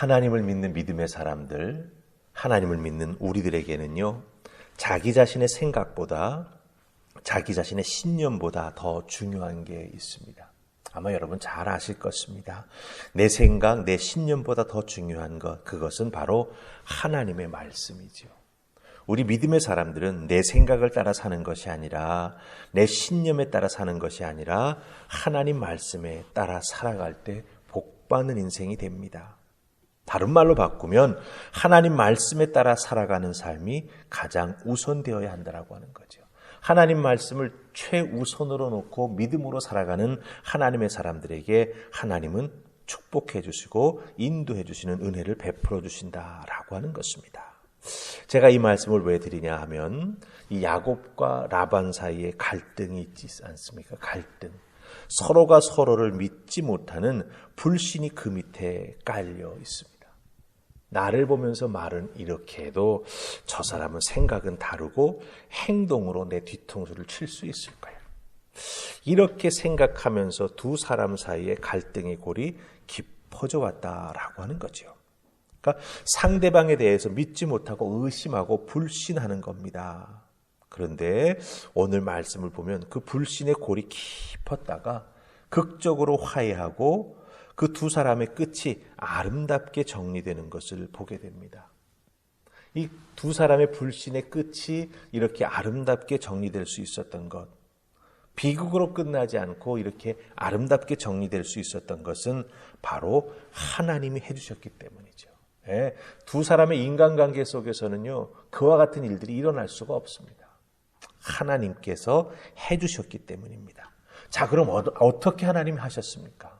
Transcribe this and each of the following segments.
하나님을 믿는 믿음의 사람들, 하나님을 믿는 우리들에게는요, 자기 자신의 생각보다, 자기 자신의 신념보다 더 중요한 게 있습니다. 아마 여러분 잘 아실 것입니다. 내 생각, 내 신념보다 더 중요한 것, 그것은 바로 하나님의 말씀이죠. 우리 믿음의 사람들은 내 생각을 따라 사는 것이 아니라, 내 신념에 따라 사는 것이 아니라 하나님 말씀에 따라 살아갈 때 복받는 인생이 됩니다. 다른 말로 바꾸면 하나님 말씀에 따라 살아가는 삶이 가장 우선되어야 한다고 하는 거죠. 하나님 말씀을 최우선으로 놓고 믿음으로 살아가는 하나님의 사람들에게 하나님은 축복해 주시고 인도해 주시는 은혜를 베풀어 주신다라고 하는 것입니다. 제가 이 말씀을 왜 드리냐 하면 이 야곱과 라반 사이에 갈등이 있지 않습니까? 갈등. 서로가 서로를 믿지 못하는 불신이 그 밑에 깔려 있습니다. 나를 보면서 말은 이렇게 해도 저 사람은 생각은 다르고 행동으로 내 뒤통수를 칠 수 있을 거야. 이렇게 생각하면서 두 사람 사이에 갈등의 골이 깊어져 왔다라고 하는 거죠. 그러니까 상대방에 대해서 믿지 못하고 의심하고 불신하는 겁니다. 그런데 오늘 말씀을 보면 그 불신의 골이 깊었다가 극적으로 화해하고 그 두 사람의 끝이 아름답게 정리되는 것을 보게 됩니다. 이 두 사람의 불신의 끝이 이렇게 아름답게 정리될 수 있었던 것, 비극으로 끝나지 않고 이렇게 아름답게 정리될 수 있었던 것은 바로 하나님이 해주셨기 때문이죠. 예, 두 사람의 인간관계 속에서는요, 그와 같은 일들이 일어날 수가 없습니다. 하나님께서 해주셨기 때문입니다. 자, 그럼 어떻게 하나님이 하셨습니까?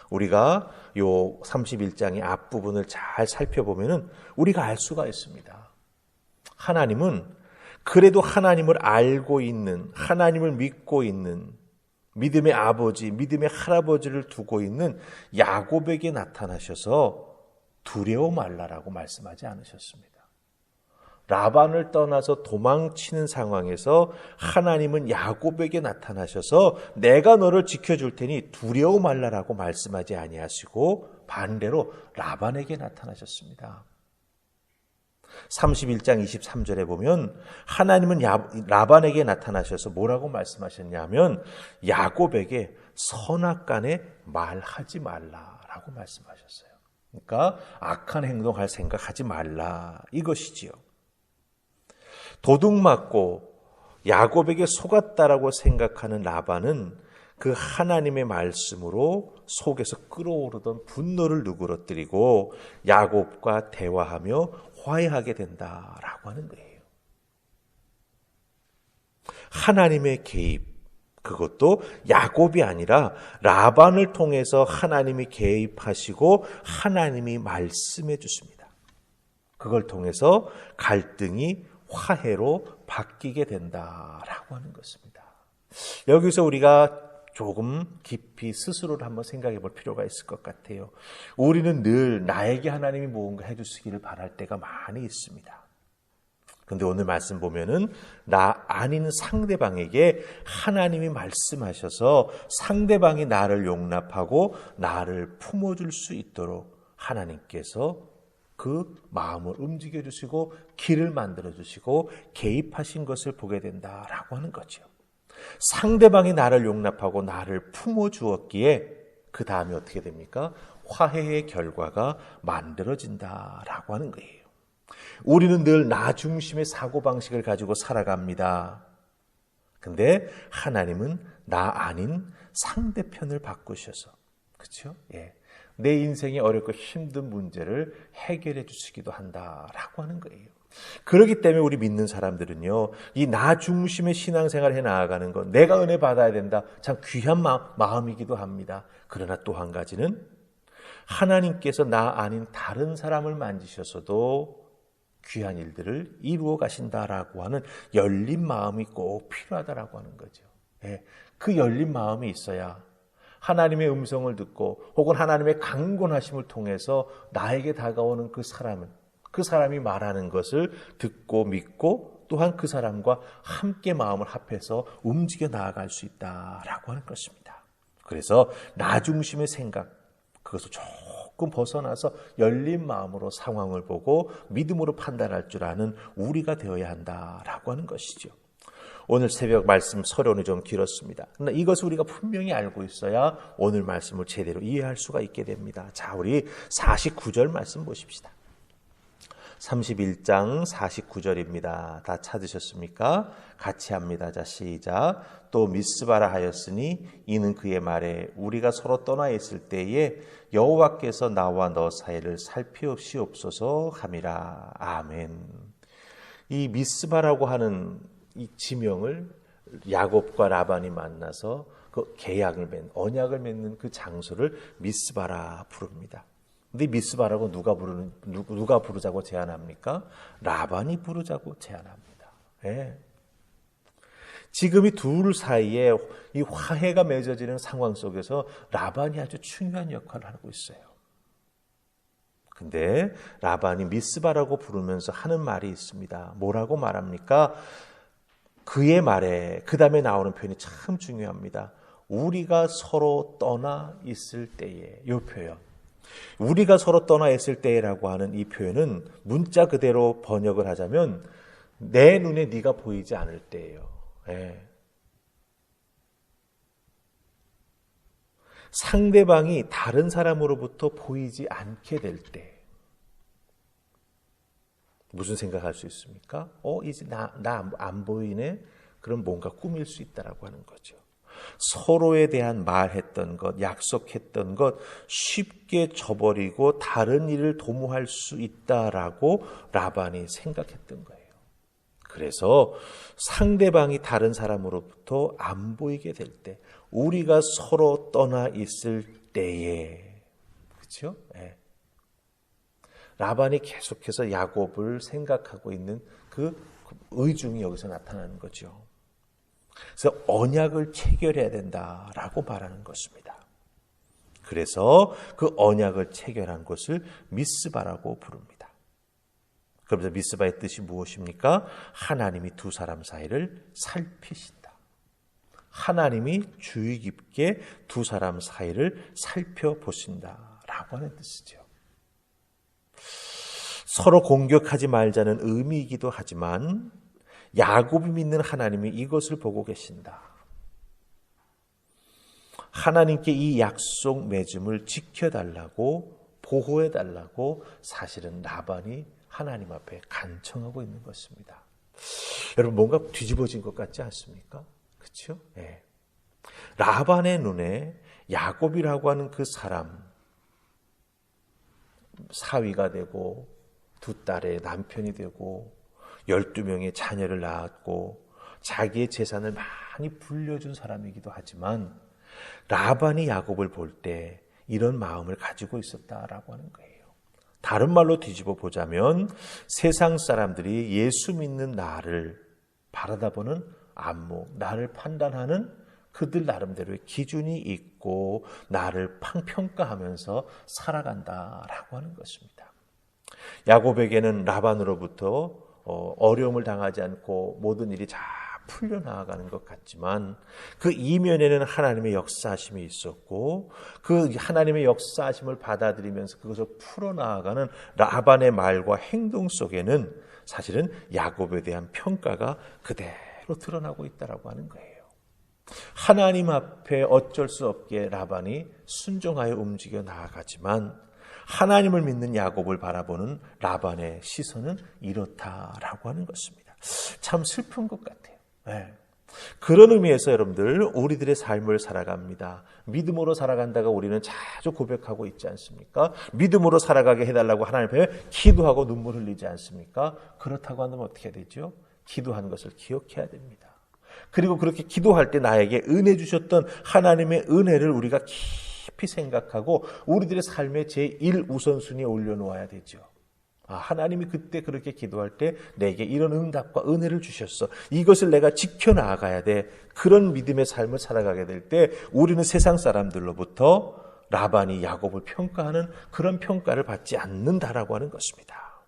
우리가 요 31장의 앞부분을 잘 살펴보면은 우리가 알 수가 있습니다. 하나님은 그래도 하나님을 알고 있는, 하나님을 믿고 있는 믿음의 아버지, 믿음의 할아버지를 두고 있는 야곱에게 나타나셔서 두려워 말라라고 말씀하지 않으셨습니다. 라반을 떠나서 도망치는 상황에서 하나님은 야곱에게 나타나셔서 내가 너를 지켜줄 테니 두려워 말라라고 말씀하지 아니하시고 반대로 라반에게 나타나셨습니다. 31장 23절에 보면 하나님은 라반에게 나타나셔서 뭐라고 말씀하셨냐면 야곱에게 선악간에 말하지 말라라고 말씀하셨어요. 그러니까 악한 행동할 생각하지 말라 이것이지요. 도둑맞고 야곱에게 속았다라고 생각하는 라반은 그 하나님의 말씀으로 속에서 끓어오르던 분노를 누그러뜨리고 야곱과 대화하며 화해하게 된다라고 하는 거예요. 하나님의 개입, 그것도 야곱이 아니라 라반을 통해서 하나님이 개입하시고 하나님이 말씀해 주십니다. 그걸 통해서 갈등이 화해로 바뀌게 된다라고 하는 것입니다. 여기서 우리가 조금 깊이 스스로를 한번 생각해 볼 필요가 있을 것 같아요. 우리는 늘 나에게 하나님이 무언가 해주시기를 바랄 때가 많이 있습니다. 그런데 오늘 말씀 보면은 나 아닌 상대방에게 하나님이 말씀하셔서 상대방이 나를 용납하고 나를 품어줄 수 있도록 하나님께서 그 마음을 움직여 주시고 길을 만들어 주시고 개입하신 것을 보게 된다라고 하는 거죠. 상대방이 나를 용납하고 나를 품어 주었기에 그 다음에 어떻게 됩니까? 화해의 결과가 만들어진다라고 하는 거예요. 우리는 늘 나 중심의 사고방식을 가지고 살아갑니다. 근데 하나님은 나 아닌 상대편을 바꾸셔서, 그렇죠? 예. 내 인생이 어렵고 힘든 문제를 해결해 주시기도 한다라고 하는 거예요. 그렇기 때문에 우리 믿는 사람들은요, 이 나 중심의 신앙생활을 해 나아가는 것, 내가 은혜 받아야 된다, 참 귀한 마음이기도 합니다. 그러나 또 한 가지는 하나님께서 나 아닌 다른 사람을 만지셔서도 귀한 일들을 이루어 가신다라고 하는 열린 마음이 꼭 필요하다라고 하는 거죠. 예, 그 열린 마음이 있어야 하나님의 음성을 듣고 혹은 하나님의 강권하심을 통해서 나에게 다가오는 그 사람이 말하는 것을 듣고 믿고 또한 그 사람과 함께 마음을 합해서 움직여 나아갈 수 있다라고 하는 것입니다. 그래서 나 중심의 생각, 그것을 조금 벗어나서 열린 마음으로 상황을 보고 믿음으로 판단할 줄 아는 우리가 되어야 한다라고 하는 것이죠. 오늘 새벽 말씀 서론이 좀 길었습니다. 그러나 이것을 우리가 분명히 알고 있어야 오늘 말씀을 제대로 이해할 수가 있게 됩니다. 자, 우리 49절 말씀 보십시다. 31장 49절입니다. 다 찾으셨습니까? 같이 합니다. 자, 시작. 또 미스바라 하였으니 이는 그의 말에 우리가 서로 떠나 있을 때에 여호와께서 나와 너 사이를 살피옵시옵소서 함이라. 아멘. 이 미스바라고 하는 이 지명을 야곱과 라반이 만나서 그 계약을 맺는, 언약을 맺는 그 장소를 미스바라 부릅니다. 근데 미스바라고 누가 부르자고 제안합니까? 라반이 부르자고 제안합니다. 예. 지금 이 둘 사이에 이 화해가 맺어지는 상황 속에서 라반이 아주 중요한 역할을 하고 있어요. 근데 라반이 미스바라고 부르면서 하는 말이 있습니다. 뭐라고 말합니까? 그의 말에 그 다음에 나오는 표현이 참 중요합니다. 우리가 서로 떠나 있을 때에, 이 표현. 우리가 서로 떠나 있을 때라고 하는 이 표현은 문자 그대로 번역을 하자면 내 눈에 네가 보이지 않을 때예요. 예. 상대방이 다른 사람으로부터 보이지 않게 될 때. 무슨 생각할 수 있습니까? 이제 나 안 보이네? 그럼 뭔가 꾸밀 수 있다라고 하는 거죠. 서로에 대한 말했던 것, 약속했던 것 쉽게 저버리고 다른 일을 도모할 수 있다라고 라반이 생각했던 거예요. 그래서 상대방이 다른 사람으로부터 안 보이게 될 때, 우리가 서로 떠나 있을 때에, 그렇죠? 네. 라반이 계속해서 야곱을 생각하고 있는 그 의중이 여기서 나타나는 거죠. 그래서 언약을 체결해야 된다라고 말하는 것입니다. 그래서 그 언약을 체결한 곳을 미스바라고 부릅니다. 그러면서 미스바의 뜻이 무엇입니까? 하나님이 두 사람 사이를 살피신다. 하나님이 주의 깊게 두 사람 사이를 살펴보신다라고 하는 뜻이죠. 서로 공격하지 말자는 의미이기도 하지만 야곱이 믿는 하나님이 이것을 보고 계신다. 하나님께 이 약속 맺음을 지켜달라고, 보호해달라고 사실은 라반이 하나님 앞에 간청하고 있는 것입니다. 여러분, 뭔가 뒤집어진 것 같지 않습니까? 그렇죠? 네. 라반의 눈에 야곱이라고 하는 그 사람, 사위가 되고 두 딸의 남편이 되고 12명의 자녀를 낳았고 자기의 재산을 많이 불려준 사람이기도 하지만 라반이 야곱을 볼 때 이런 마음을 가지고 있었다라고 하는 거예요. 다른 말로 뒤집어 보자면 세상 사람들이 예수 믿는 나를 바라다보는 안목, 나를 판단하는 그들 나름대로의 기준이 있고 나를 평가하면서 살아간다라고 하는 것입니다. 야곱에게는 라반으로부터 어려움을 당하지 않고 모든 일이 잘 풀려나가는 것 같지만 그 이면에는 하나님의 역사하심이 있었고 그 하나님의 역사하심을 받아들이면서 그것을 풀어나가는 라반의 말과 행동 속에는 사실은 야곱에 대한 평가가 그대로 드러나고 있다고 하는 거예요. 하나님 앞에 어쩔 수 없게 라반이 순종하여 움직여 나아가지만 하나님을 믿는 야곱을 바라보는 라반의 시선은 이렇다라고 하는 것입니다. 참 슬픈 것 같아요. 네. 그런 의미에서 여러분들 우리들의 삶을 살아갑니다. 믿음으로 살아간다가 우리는 자주 고백하고 있지 않습니까? 믿음으로 살아가게 해달라고 하나님 앞에 기도하고 눈물 흘리지 않습니까? 그렇다고 한다면 어떻게 되죠? 기도한 것을 기억해야 됩니다. 그리고 그렇게 기도할 때 나에게 은혜 주셨던 하나님의 은혜를 우리가 깊이 생각하고 우리들의 삶의 제1우선순위에 올려놓아야 되죠. 하나님이 그때 그렇게 기도할 때 내게 이런 응답과 은혜를 주셨어. 이것을 내가 지켜나가야 돼. 그런 믿음의 삶을 살아가게 될 때 우리는 세상 사람들로부터 라반이 야곱을 평가하는 그런 평가를 받지 않는다라고 하는 것입니다.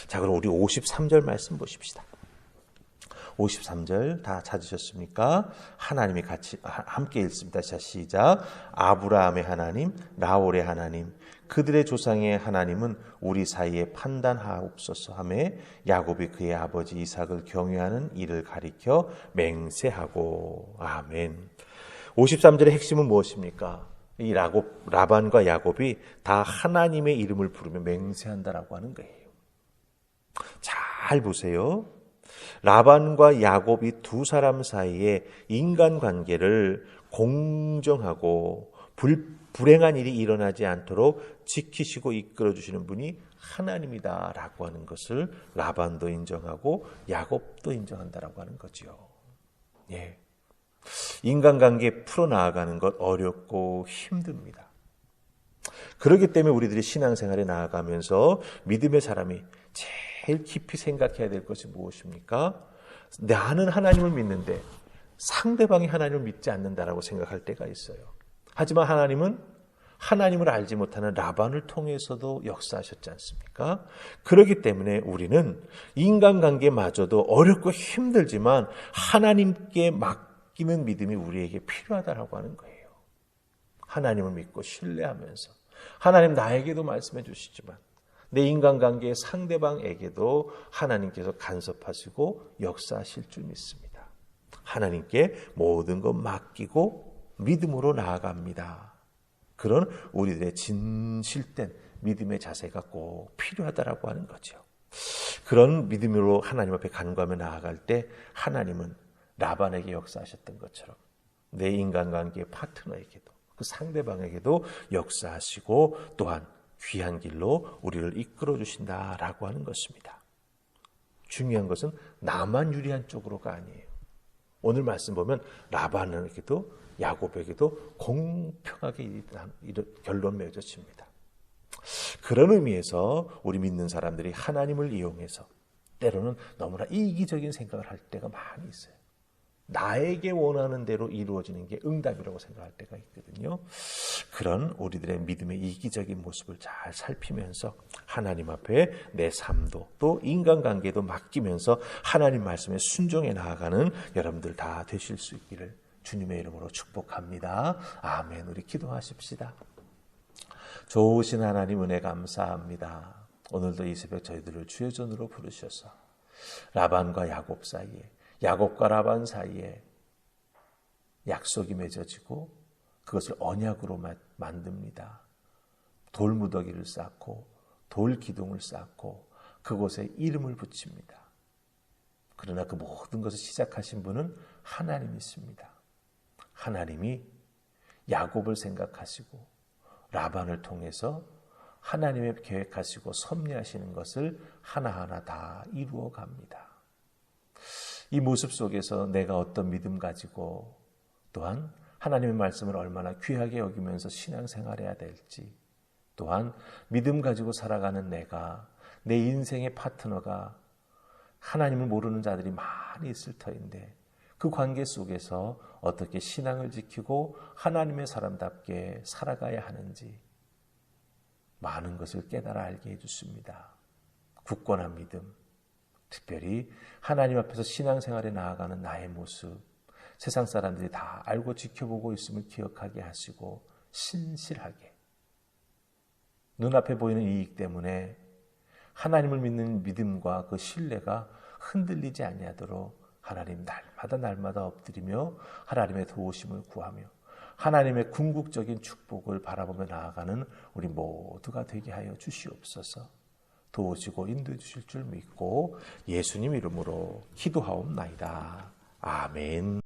자, 그럼 우리 53절 말씀 보십시다. 53절 다 찾으셨습니까? 하나님이 같이 함께 읽습니다. 자, 시작. 아브라함의 하나님, 나홀의 하나님, 그들의 조상의 하나님은 우리 사이에 판단하옵소서 하며 야곱이 그의 아버지 이삭을 경유하는 이를 가리켜 맹세하고. 아멘. 53절의 핵심은 무엇입니까? 이 라반과 야곱이 다 하나님의 이름을 부르며 맹세한다라고 하는 거예요. 잘 보세요. 라반과 야곱이 두 사람 사이에 인간관계를 공정하고 불행한 일이 일어나지 않도록 지키시고 이끌어주시는 분이 하나님이다라고 하는 것을 라반도 인정하고 야곱도 인정한다라고 하는 거죠. 예. 인간관계 풀어나가는 것 어렵고 힘듭니다. 그렇기 때문에 우리들이 신앙생활에 나아가면서 믿음의 사람이 제일 깊이 생각해야 될 것이 무엇입니까? 나는 하나님을 믿는데 상대방이 하나님을 믿지 않는다라고 생각할 때가 있어요. 하지만 하나님은 하나님을 알지 못하는 라반을 통해서도 역사하셨지 않습니까? 그렇기 때문에 우리는 인간관계마저도 어렵고 힘들지만 하나님께 맡기는 믿음이 우리에게 필요하다라고 하는 거예요. 하나님을 믿고 신뢰하면서 하나님 나에게도 말씀해 주시지만 내 인간관계의 상대방에게도 하나님께서 간섭하시고 역사하실 줄 믿습니다. 하나님께 모든 것 맡기고 믿음으로 나아갑니다. 그런 우리들의 진실된 믿음의 자세가 꼭 필요하다라고 하는 거죠. 그런 믿음으로 하나님 앞에 간구하며 나아갈 때 하나님은 라반에게 역사하셨던 것처럼 내 인간관계의 파트너에게도 그 상대방에게도 역사하시고 또한 귀한 길로 우리를 이끌어 주신다라고 하는 것입니다. 중요한 것은 나만 유리한 쪽으로가 아니에요. 오늘 말씀 보면 라반에게도 야곱에게도 공평하게 결론 맺어집니다. 그런 의미에서 우리 믿는 사람들이 하나님을 이용해서 때로는 너무나 이기적인 생각을 할 때가 많이 있어요. 나에게 원하는 대로 이루어지는 게 응답이라고 생각할 때가 있거든요. 그런 우리들의 믿음의 이기적인 모습을 잘 살피면서 하나님 앞에 내 삶도 또 인간관계도 맡기면서 하나님 말씀에 순종해 나아가는 여러분들 다 되실 수 있기를 주님의 이름으로 축복합니다. 아멘. 우리 기도하십시다. 좋으신 하나님 은혜 감사합니다. 오늘도 이 새벽 저희들을 주의 전으로 부르셔서 라반과 야곱 사이에 야곱과 라반 사이에 약속이 맺어지고 그것을 언약으로 만듭니다. 돌무더기를 쌓고 돌기둥을 쌓고 그곳에 이름을 붙입니다. 그러나 그 모든 것을 시작하신 분은 하나님이십니다. 하나님이 야곱을 생각하시고 라반을 통해서 하나님의 계획하시고 섭리하시는 것을 하나하나 다 이루어 갑니다. 이 모습 속에서 내가 어떤 믿음 가지고 또한 하나님의 말씀을 얼마나 귀하게 여기면서 신앙생활해야 될지 또한 믿음 가지고 살아가는 내가 내 인생의 파트너가 하나님을 모르는 자들이 많이 있을 터인데 그 관계 속에서 어떻게 신앙을 지키고 하나님의 사람답게 살아가야 하는지 많은 것을 깨달아 알게 해주십니다. 굳건한 믿음, 특별히 하나님 앞에서 신앙생활에 나아가는 나의 모습, 세상 사람들이 다 알고 지켜보고 있음을 기억하게 하시고 신실하게 눈앞에 보이는 이익 때문에 하나님을 믿는 믿음과 그 신뢰가 흔들리지 아니하도록 하나님 날마다 엎드리며 하나님의 도우심을 구하며 하나님의 궁극적인 축복을 바라보며 나아가는 우리 모두가 되게 하여 주시옵소서. 도우시고 인도해 주실 줄 믿고 예수님 이름으로 기도하옵나이다. 아멘.